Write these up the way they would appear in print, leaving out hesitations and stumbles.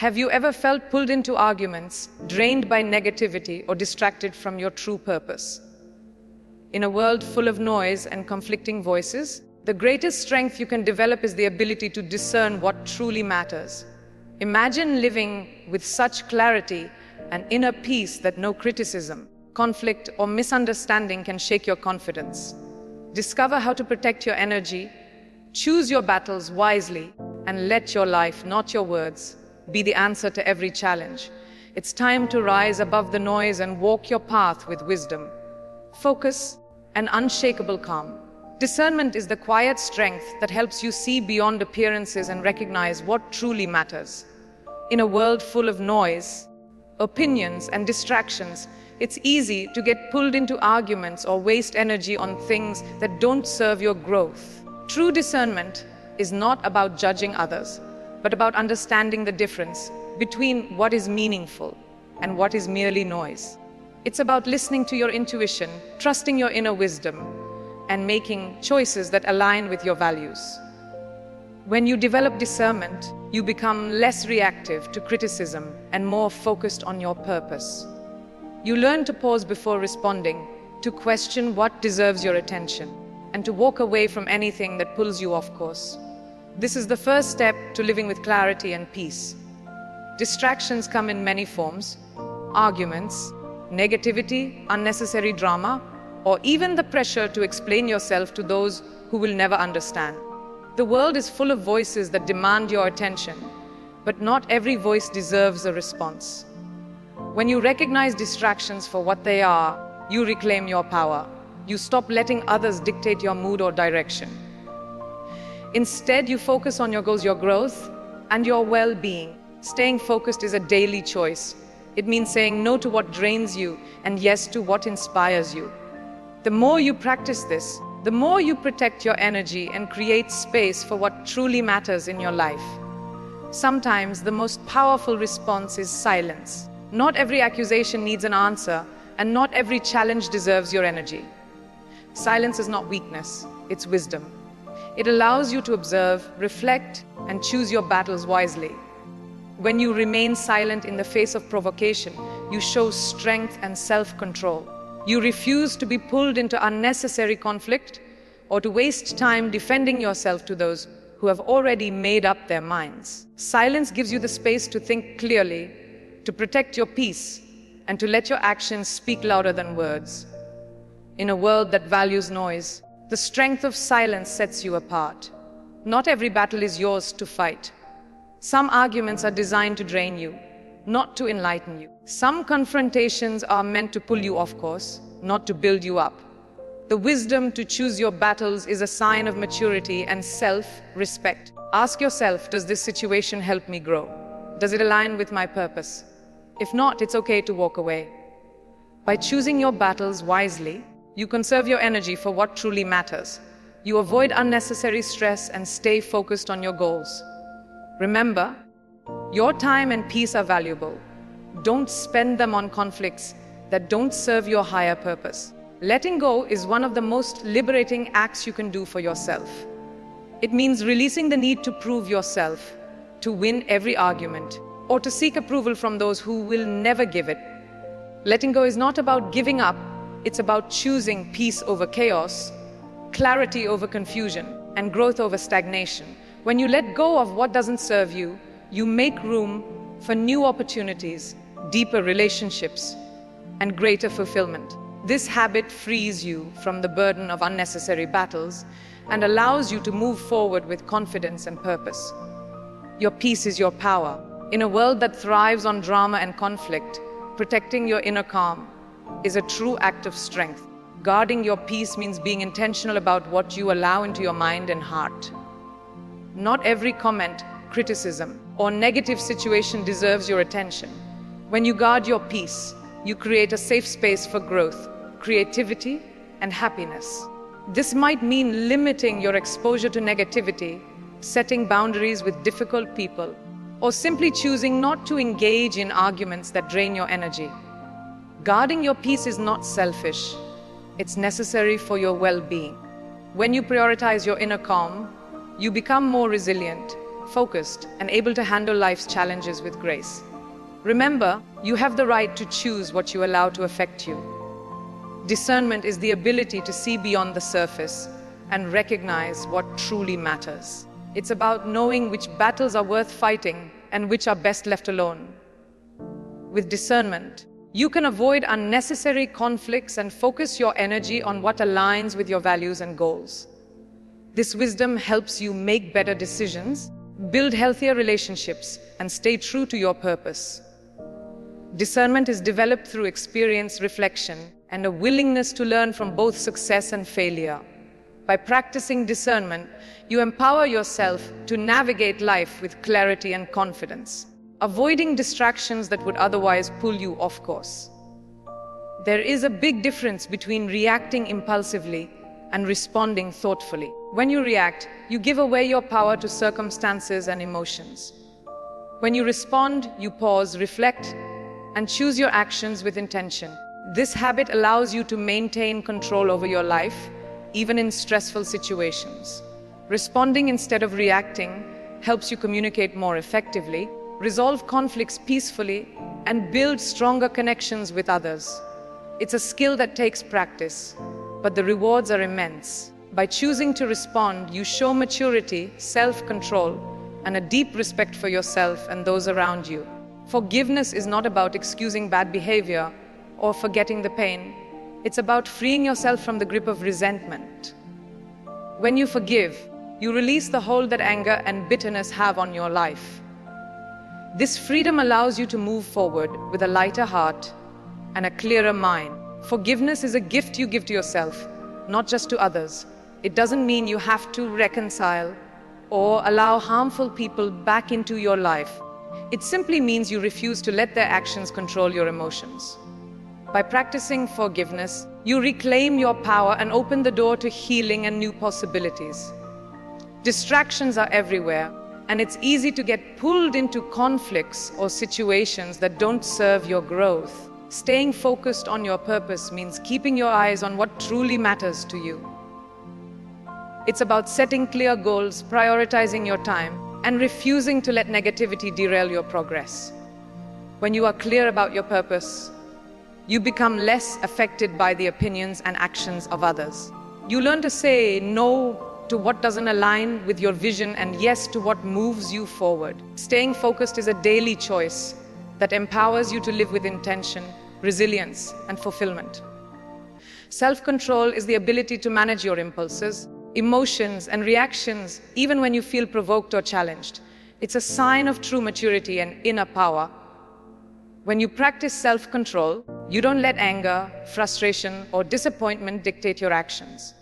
Have you ever felt pulled into arguments, drained by negativity, or distracted from your true purpose? In a world full of noise and conflicting voices, the greatest strength you can develop is the ability to discern what truly matters. Imagine living with such clarity and inner peace that no criticism, conflict, or misunderstanding can shake your confidence. Discover how to protect your energy, choose your battles wisely, and let your life, not your words, be the answer to every challenge. It's time to rise above the noise and walk your path with wisdom, focus, and unshakable calm. Discernment is the quiet strength that helps you see beyond appearances and recognize what truly matters. In a world full of noise, opinions, and distractions, it's easy to get pulled into arguments or waste energy on things that don't serve your growth. True discernment is not about judging others, but about understanding the difference between what is meaningful and what is merely noise. It's about listening to your intuition, trusting your inner wisdom, and making choices that align with your values. When you develop discernment, you become less reactive to criticism and more focused on your purpose. You learn to pause before responding, to question what deserves your attention, and to walk away from anything that pulls you off course. This is the first step to living with clarity and peace. Distractions come in many forms: arguments, negativity, unnecessary drama, or even the pressure to explain yourself to those who will never understand. The world is full of voices that demand your attention, but not every voice deserves a response. When you recognize distractions for what they are, you reclaim your power. You stop letting others dictate your mood or direction. Instead, you focus on your goals, your growth, and your well-being. Staying focused is a daily choice. It means saying no to what drains you and yes to what inspires you. The more you practice this, the more you protect your energy and create space for what truly matters in your life. Sometimes the most powerful response is silence. Not every accusation needs an answer, and not every challenge deserves your energy. Silence is not weakness, it's wisdom. It allows you to observe, reflect, and choose your battles wisely. When you remain silent in the face of provocation, you show strength and self-control. You refuse to be pulled into unnecessary conflict or to waste time defending yourself to those who have already made up their minds. Silence gives you the space to think clearly, to protect your peace, and to let your actions speak louder than words. In a world that values noise, the strength of silence sets you apart. Not every battle is yours to fight. Some arguments are designed to drain you, not to enlighten you. Some confrontations are meant to pull you off course, not to build you up. The wisdom to choose your battles is a sign of maturity and self-respect. Ask yourself, does this situation help me grow? Does it align with my purpose? If not, it's okay to walk away. By choosing your battles wisely, you conserve your energy for what truly matters. You avoid unnecessary stress and stay focused on your goals. Remember, your time and peace are valuable. Don't spend them on conflicts that don't serve your higher purpose. Letting go is one of the most liberating acts you can do for yourself. It means releasing the need to prove yourself, to win every argument, or to seek approval from those who will never give it. Letting go is not about giving up, it's about choosing peace over chaos, clarity over confusion, and growth over stagnation. When you let go of what doesn't serve you, you make room for new opportunities, deeper relationships, and greater fulfillment. This habit frees you from the burden of unnecessary battles and allows you to move forward with confidence and purpose. Your peace is your power. In a world that thrives on drama and conflict, protecting your inner calm is a true act of strength. Guarding your peace means being intentional about what you allow into your mind and heart. Not every comment, criticism, or negative situation deserves your attention. When you guard your peace, you create a safe space for growth, creativity, and happiness. This might mean limiting your exposure to negativity, setting boundaries with difficult people, or simply choosing not to engage in arguments that drain your energy. Guarding your peace is not selfish. It's necessary for your well-being. When you prioritize your inner calm, you become more resilient, focused, and able to handle life's challenges with grace. Remember, you have the right to choose what you allow to affect you. Discernment is the ability to see beyond the surface and recognize what truly matters. It's about knowing which battles are worth fighting and which are best left alone. With discernment, you can avoid unnecessary conflicts and focus your energy on what aligns with your values and goals. This wisdom helps you make better decisions, build healthier relationships, and stay true to your purpose. Discernment is developed through experience, reflection, and a willingness to learn from both success and failure. By practicing discernment, you empower yourself to navigate life with clarity and confidence, avoiding distractions that would otherwise pull you off course. There is a big difference between reacting impulsively and responding thoughtfully. When you react, you give away your power to circumstances and emotions. When you respond, you pause, reflect, and choose your actions with intention. This habit allows you to maintain control over your life, even in stressful situations. Responding instead of reacting helps you communicate more effectively, resolve conflicts peacefully, and build stronger connections with others. It's a skill that takes practice, but the rewards are immense. By choosing to respond, you show maturity, self-control, and a deep respect for yourself and those around you. Forgiveness is not about excusing bad behavior or forgetting the pain. It's about freeing yourself from the grip of resentment. When you forgive, you release the hold that anger and bitterness have on your life. This freedom allows you to move forward with a lighter heart and a clearer mind. Forgiveness is a gift you give to yourself, not just to others. It doesn't mean you have to reconcile or allow harmful people back into your life. It simply means you refuse to let their actions control your emotions. By practicing forgiveness, you reclaim your power and open the door to healing and new possibilities. Distractions are everywhere, and it's easy to get pulled into conflicts or situations that don't serve your growth. Staying focused on your purpose means keeping your eyes on what truly matters to you. It's about setting clear goals, prioritizing your time, and refusing to let negativity derail your progress. When you are clear about your purpose, you become less affected by the opinions and actions of others. You learn to say no to what doesn't align with your vision and yes to what moves you forward. Staying focused is a daily choice that empowers you to live with intention, resilience, and fulfillment. Self-control is the ability to manage your impulses, emotions, and reactions even when you feel provoked or challenged. It's a sign of true maturity and inner power. When you practice self-control, you don't let anger, frustration, or disappointment dictate your actions.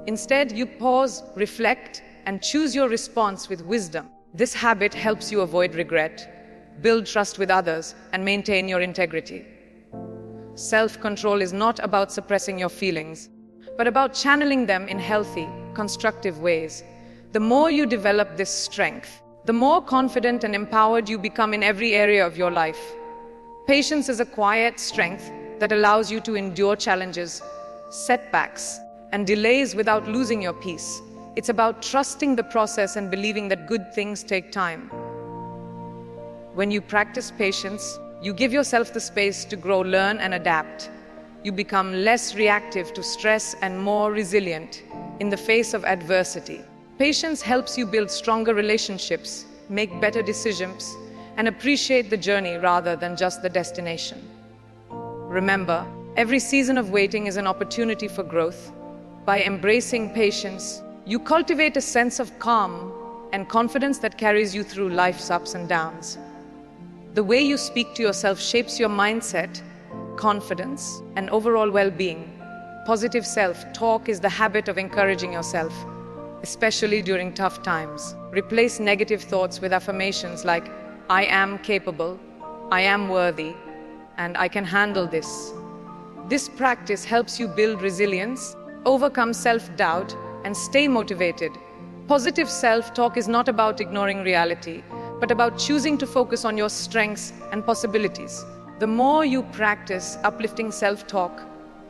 Instead, you pause, reflect, and choose your response with wisdom. This habit helps you avoid regret, build trust with others, and maintain your integrity. Self-control is not about suppressing your feelings, but about channeling them in healthy, constructive ways. The more you develop this strength, the more confident and empowered you become in every area of your life. Patience is a quiet strength that allows you to endure challenges, setbacks, and delays without losing your peace. It's about trusting the process and believing that good things take time. When you practice patience, you give yourself the space to grow, learn, and adapt. You become less reactive to stress and more resilient in the face of adversity. Patience helps you build stronger relationships, make better decisions, and appreciate the journey rather than just the destination. Remember, every season of waiting is an opportunity for growth. By embracing patience, you cultivate a sense of calm and confidence that carries you through life's ups and downs. The way you speak to yourself shapes your mindset, confidence, and overall well-being. Positive self-talk is the habit of encouraging yourself, especially during tough times. Replace negative thoughts with affirmations like, I am capable, I am worthy, and I can handle this. This practice helps you build resilience, overcome self-doubt, and stay motivated. Positive self-talk is not about ignoring reality, but about choosing to focus on your strengths and possibilities. The more you practice uplifting self-talk,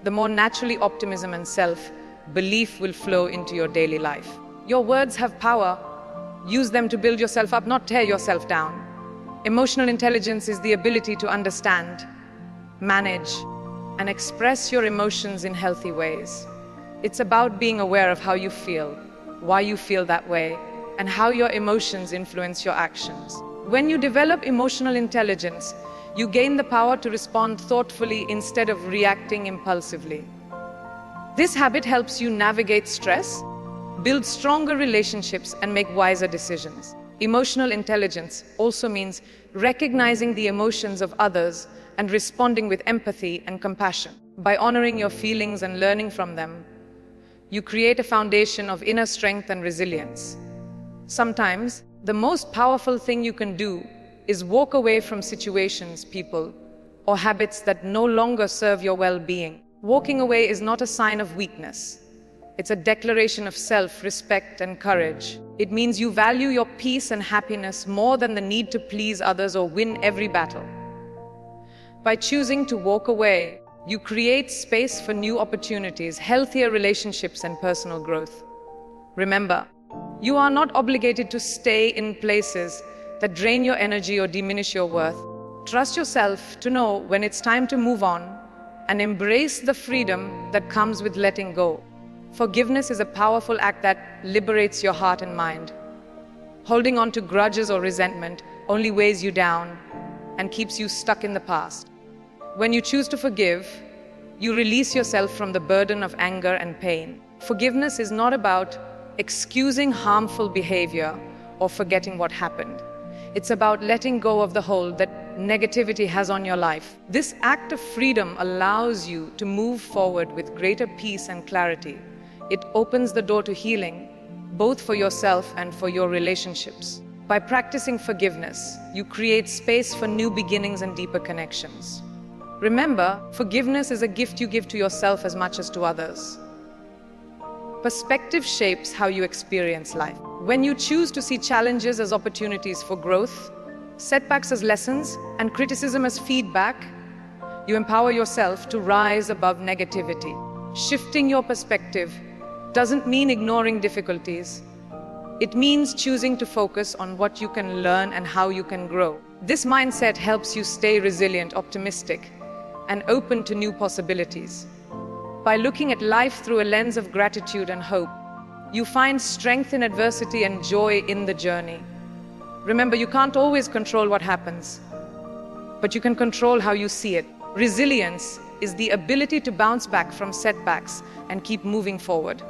the more naturally optimism and self-belief will flow into your daily life. Your words have power, Use them to build yourself up, not tear yourself down. Emotional intelligence is the ability to understand, manage, and express your emotions in healthy ways. It's about being aware of how you feel, why you feel that way, and how your emotions influence your actions. When you develop emotional intelligence, you gain the power to respond thoughtfully instead of reacting impulsively. This habit helps you navigate stress, build stronger relationships, and make wiser decisions. Emotional intelligence also means recognizing the emotions of others and responding with empathy and compassion. By honoring your feelings and learning from them, you create a foundation of inner strength and resilience. Sometimes, the most powerful thing you can do is walk away from situations, people, or habits that no longer serve your well-being. Walking away is not a sign of weakness. It's a declaration of self-respect and courage. It means you value your peace and happiness more than the need to please others or win every battle. By choosing to walk away, you create space for new opportunities, healthier relationships, and personal growth. Remember, you are not obligated to stay in places that drain your energy or diminish your worth. Trust yourself to know when it's time to move on and embrace the freedom that comes with letting go. Forgiveness is a powerful act that liberates your heart and mind. Holding on to grudges or resentment only weighs you down and keeps you stuck in the past. When you choose to forgive, you release yourself from the burden of anger and pain. Forgiveness is not about excusing harmful behavior or forgetting what happened. It's about letting go of the hold that negativity has on your life. This act of freedom allows you to move forward with greater peace and clarity. It opens the door to healing, both for yourself and for your relationships. By practicing forgiveness, you create space for new beginnings and deeper connections. Remember, forgiveness is a gift you give to yourself as much as to others. Perspective shapes how you experience life. When you choose to see challenges as opportunities for growth, setbacks as lessons, and criticism as feedback, you empower yourself to rise above negativity. Shifting your perspective doesn't mean ignoring difficulties. It means choosing to focus on what you can learn and how you can grow. This mindset helps you stay resilient, optimistic, and open to new possibilities. By looking at life through a lens of gratitude and hope, you find strength in adversity and joy in the journey. Remember, you can't always control what happens, but you can control how you see it. Resilience is the ability to bounce back from setbacks and keep moving forward,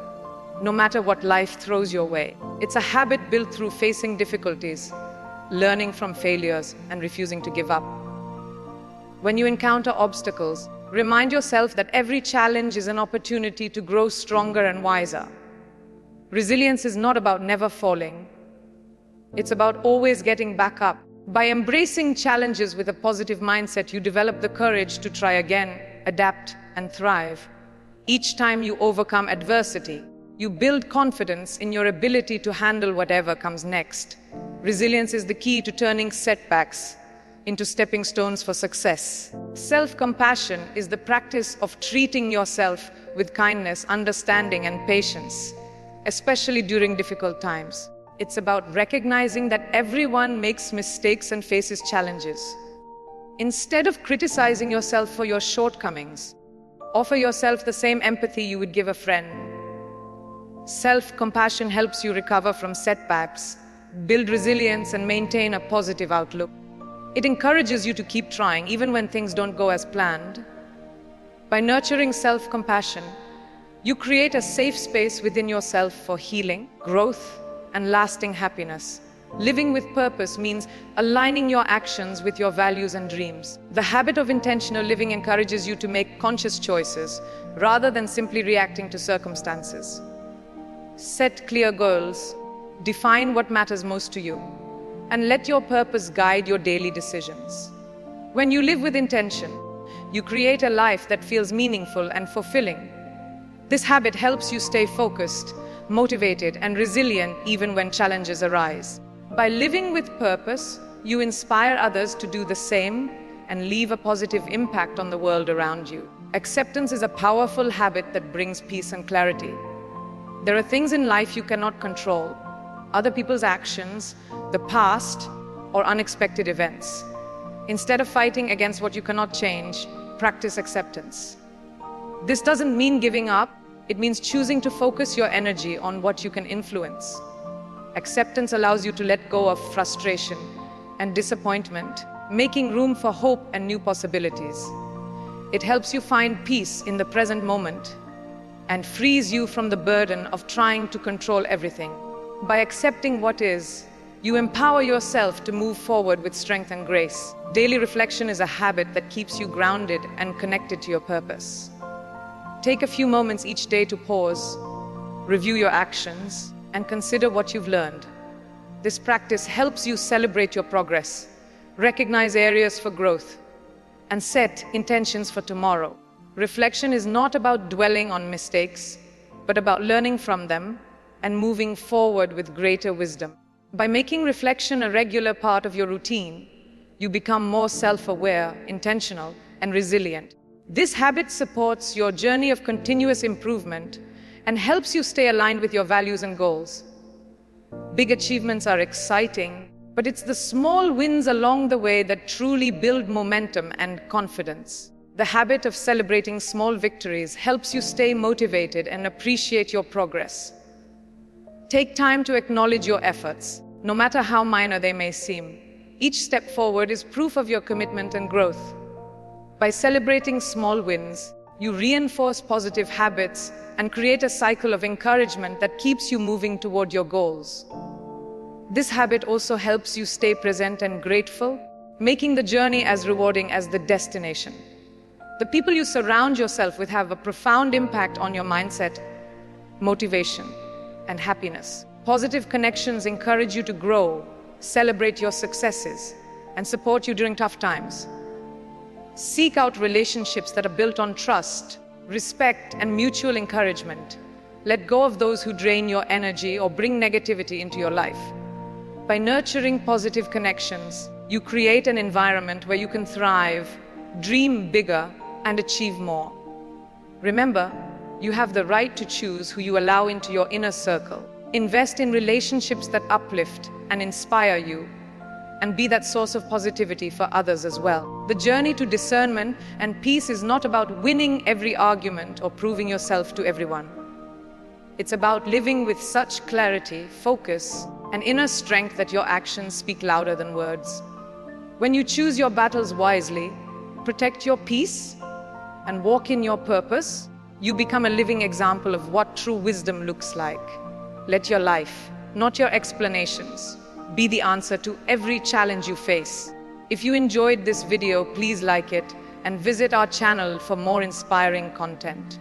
no matter what life throws your way. It's a habit built through facing difficulties, learning from failures, and refusing to give up. When you encounter obstacles, remind yourself that every challenge is an opportunity to grow stronger and wiser. Resilience is not about never falling. It's about always getting back up. By embracing challenges with a positive mindset, you develop the courage to try again, adapt, and thrive. Each time you overcome adversity, you build confidence in your ability to handle whatever comes next. Resilience is the key to turning setbacks into stepping stones for success. Self-compassion is the practice of treating yourself with kindness, understanding, and patience, especially during difficult times. It's about recognizing that everyone makes mistakes and faces challenges. Instead of criticizing yourself for your shortcomings, offer yourself the same empathy you would give a friend. Self-compassion helps you recover from setbacks, build resilience, and maintain a positive outlook. It encourages you to keep trying even when things don't go as planned. By nurturing self-compassion, you create a safe space within yourself for healing, growth, and lasting happiness. Living with purpose means aligning your actions with your values and dreams. The habit of intentional living encourages you to make conscious choices rather than simply reacting to circumstances. Set clear goals, define what matters most to you, and let your purpose guide your daily decisions. When you live with intention, you create a life that feels meaningful and fulfilling. This habit helps you stay focused, motivated, and resilient even when challenges arise. By living with purpose, you inspire others to do the same and leave a positive impact on the world around you. Acceptance is a powerful habit that brings peace and clarity. There are things in life you cannot control, other people's actions, the past, or unexpected events. Instead of fighting against what you cannot change, practice acceptance. This doesn't mean giving up, it means choosing to focus your energy on what you can influence. Acceptance allows you to let go of frustration and disappointment, making room for hope and new possibilities. It helps you find peace in the present moment and frees you from the burden of trying to control everything. By accepting what is, you empower yourself to move forward with strength and grace. Daily reflection is a habit that keeps you grounded and connected to your purpose. Take a few moments each day to pause, review your actions, and consider what you've learned. This practice helps you celebrate your progress, recognize areas for growth, and set intentions for tomorrow. Reflection is not about dwelling on mistakes, but about learning from them and moving forward with greater wisdom. By making reflection a regular part of your routine, you become more self-aware, intentional, and resilient. This habit supports your journey of continuous improvement and helps you stay aligned with your values and goals. Big achievements are exciting, but it's the small wins along the way that truly build momentum and confidence. The habit of celebrating small victories helps you stay motivated and appreciate your progress. Take time to acknowledge your efforts, no matter how minor they may seem. Each step forward is proof of your commitment and growth. By celebrating small wins, you reinforce positive habits and create a cycle of encouragement that keeps you moving toward your goals. This habit also helps you stay present and grateful, making the journey as rewarding as the destination. The people you surround yourself with have a profound impact on your mindset, motivation, and happiness. Positive connections encourage you to grow, celebrate your successes, and support you during tough times. Seek out relationships that are built on trust, respect, and mutual encouragement. Let go of those who drain your energy or bring negativity into your life. By nurturing positive connections, you create an environment where you can thrive, dream bigger, and achieve more. Remember, you have the right to choose who you allow into your inner circle. Invest in relationships that uplift and inspire you, and be that source of positivity for others as well. The journey to discernment and peace is not about winning every argument or proving yourself to everyone. It's about living with such clarity, focus, and inner strength that your actions speak louder than words. When you choose your battles wisely, protect your peace, and walk in your purpose, you become a living example of what true wisdom looks like. Let your life, not your explanations, be the answer to every challenge you face. If you enjoyed this video, please like it and visit our channel for more inspiring content.